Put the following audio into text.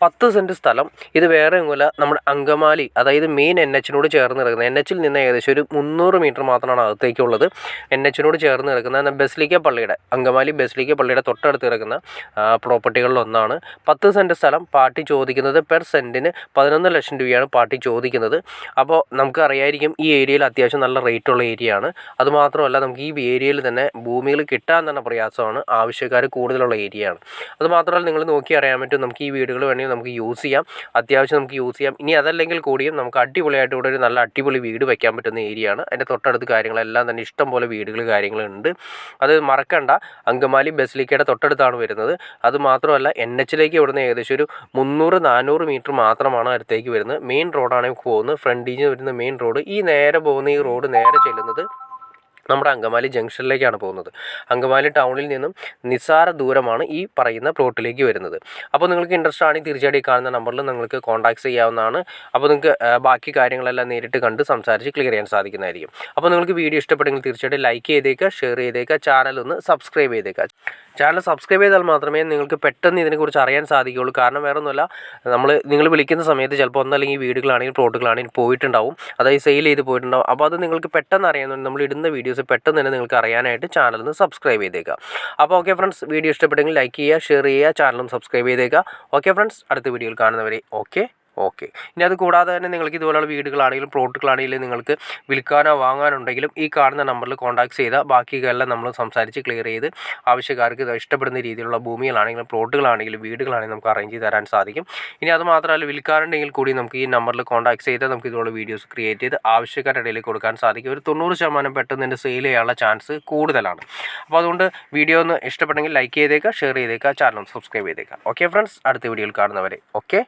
10 cent സ്ഥലം. ഇത് വേറെ ഒന്നുമല്ല, നമ്മുടെ അങ്കമാലി, അതായത് മെയിൻ NH-നോട് ചേർന്ന് കിടക്കുന്നത്. NH-ൽ നിന്ന് ഏകദേശം ഒരു 300 മീറ്റർ മാത്രമാണ് അകത്തേക്കുള്ളത്. NH-നോട് ചേർന്ന് കിടക്കുന്ന ബസിലിക്ക പള്ളിയുടെ, അങ്കമാലി ബസിലിക്ക പള്ളിയുടെ തൊട്ടടുത്ത് കിടക്കുന്ന പ്രോപ്പർട്ടികളിലൊന്നാണ്. 10 സെൻറ്റ് സ്ഥലം പാർട്ടി ചോദിക്കുന്നത് പെർ സെൻറ്റിന് 11 ലക്ഷം രൂപയാണ് പാർട്ടി ചോദിക്കുന്നത്. അപ്പോൾ നമുക്ക് അറിയായിരിക്കും ഈ ഏരിയയിൽ അത്യാവശ്യം നല്ല റേറ്റുള്ള ഏരിയയാണ്. അതുമാത്രമല്ല, നമുക്ക് ഈ ഏരിയയിൽ തന്നെ ഭൂമികൾ കിട്ടാൻ തന്നെ പ്രയാസമാണ്, ആവശ്യക്കാർ കൂടുതലുള്ള ഏരിയയാണ്. അതുമാത്രമല്ല, നിങ്ങൾ നോക്കി അറിയാൻ പറ്റും, നമുക്ക് ഈ വീടുകൾ വേണമെങ്കിൽ നമുക്ക് യൂസ് ചെയ്യാം, അത്യാവശ്യം നമുക്ക് യൂസ് ചെയ്യാം. ഇനി അതല്ലെങ്കിൽ കൂടിയും നമുക്ക് അടിപൊളിയായിട്ട് ഇവിടെ ഒരു നല്ല അടിപൊളി വീട് വയ്ക്കാൻ പറ്റുന്ന ഏരിയയാണ്. അതിൻ്റെ തൊട്ടടുത്ത് കാര്യങ്ങളെല്ലാം തന്നെ ഇഷ്ടം പോലെ വീടുകൾ കാര്യങ്ങളുണ്ട്. അത് മറക്കണ്ട, അങ്കമാലി ബസിലിക്കയുടെ തൊട്ടടുത്താണ് വരുന്നത്. അതുമാത്രമല്ല, NH-ലേക്ക് ഇവിടുന്ന് ഏകദേശം ഒരു 300-400 മീറ്റർ മാത്രമാണ് അടുത്തേക്ക് വരുന്നത്. മെയിൻ റോഡാണ് പോകുന്നത്, ഫ്രണ്ടിൽ വരുന്ന മെയിൻ റോഡ്. ഈ നേരെ പോകുന്ന ഈ റോഡ് നേരെ ചെല്ലുന്നത് നമ്മുടെ അങ്കമാലി ജംഗ്ഷനിലേക്കാണ് പോകുന്നത്. അങ്കമാലി ടൗണിൽ നിന്നും നിസ്സാര ദൂരമാണ് ഈ പറയുന്ന പ്ലോട്ടിലേക്ക് വരുന്നത്. അപ്പോൾ നിങ്ങൾക്ക് ഇൻട്രസ്റ്റ് ആണെങ്കിൽ തീർച്ചയായിട്ടും ഈ കാണുന്ന നമ്പറിൽ നിങ്ങൾക്ക് കോൺടാക്ട് ചെയ്യാവുന്നതാണ്. അപ്പോൾ നിങ്ങൾക്ക് ബാക്കി കാര്യങ്ങളെല്ലാം നേരിട്ട് കണ്ട് സംസാരിച്ച് ക്ലിയർ ചെയ്യാൻ സാധിക്കുന്നതായിരിക്കും. അപ്പോൾ നിങ്ങൾക്ക് വീഡിയോ ഇഷ്ടപ്പെട്ടെങ്കിൽ തീർച്ചയായിട്ടും ലൈക്ക് ചെയ്തേക്കുക, ഷെയർ ചെയ്തേക്കുക, ചാനൽ ഒന്ന് സബ്സ്ക്രൈബ് ചെയ്തേക്കുക. ചാനൽ സബ്സ്ക്രൈബ് ചെയ്താൽ മാത്രമേ നിങ്ങൾക്ക് പെട്ടെന്ന് ഇതിനെക്കുറിച്ച് അറിയാൻ സാധിക്കുകയുള്ളൂ. കാരണം വേറെ ഒന്നുമല്ല, നിങ്ങൾ വിളിക്കുന്ന സമയത്ത് ചിലപ്പോൾ ഒന്നല്ലെങ്കിൽ വീടുകളാണെങ്കിൽ പ്ലോട്ടുകളാണെങ്കിൽ പോയിട്ടുണ്ടാവും, അതായത് സെയിൽ ചെയ്ത് പോയിട്ടുണ്ടാവും. അപ്പോൾ അത് നിങ്ങൾക്ക് പെട്ടെന്ന് അറിയാവുന്നതുകൊണ്ട് നമ്മൾ ഇടുന്ന വീഡിയോസ് പെട്ടെന്ന് തന്നെ നിങ്ങൾക്ക് അറിയാനായിട്ട് ചാനലൊന്ന് സബ്സ്ക്രൈബ് ചെയ്തേക്കുക. അപ്പോൾ ഓക്കെ ഫ്രണ്ട്സ്, വീഡിയോ ഇഷ്ടപ്പെട്ടെങ്കിൽ ലൈക്ക് ചെയ്യുക, ഷെയർ ചെയ്യുക, ചാനലും സബ്സ്ക്രൈബ് ചെയ്തേക്കുക. ഓക്കെ ഫ്രണ്ട്സ്, അടുത്ത വീഡിയോയിൽ കാണുന്നവരെ ഓക്കെ. ഇനി അത് കൂടാതെ തന്നെ നിങ്ങൾക്ക് ഇതുപോലുള്ള വീടുകളാണെങ്കിലും പ്ലോട്ടുകളാണെങ്കിലും നിങ്ങൾക്ക് വിൽക്കാനോ വാങ്ങാനുണ്ടെങ്കിലും ഈ കാണുന്ന നമ്പറിൽ കോൺടാക്ട് ചെയ്താൽ ബാക്കിയെല്ലാം നമ്മൾ സംസാരിച്ച് ക്ലിയർ ചെയ്ത് ആവശ്യക്കാർക്ക് ഇഷ്ടപ്പെടുന്ന രീതിയിലുള്ള ഭൂമികളാണെങ്കിലും പ്ലോട്ടുകളാണെങ്കിലും വീടുകളാണെങ്കിലും നമുക്ക് അറേഞ്ച് ചെയ്ത് തരാൻ സാധിക്കും. ഇനി അത് മാത്രമല്ല, വിൽക്കാനുണ്ടെങ്കിൽ കൂടി നമുക്ക് ഈ നമ്പറിൽ കോൺടാക്ട് ചെയ്താൽ നമുക്ക് ഇതുപോലെ വീഡിയോസ് ക്രിയേറ്റ് ചെയ്ത് ആവശ്യക്കാരുടെ ഇടയിൽ കൊടുക്കാൻ സാധിക്കും. ഒരു 90% പെട്ടെന്ന് തന്നെ സെയിൽ ചെയ്യാനുള്ള ചാൻസ് കൂടുതലാണ്. അപ്പോൾ അതുകൊണ്ട് വീഡിയോ ഒന്ന് ഇഷ്ടപ്പെട്ടെങ്കിൽ ലൈക്ക് ചെയ്തേക്കുക, ഷെയർ ചെയ്തേക്കുക, ചാനൽ സബ്സ്ക്രൈബ് ചെയ്തേക്കുക. ഓക്കെ ഫ്രണ്ട്സ്, അടുത്ത വീഡിയോയിൽ കാണുന്നവരെ ഓക്കെ.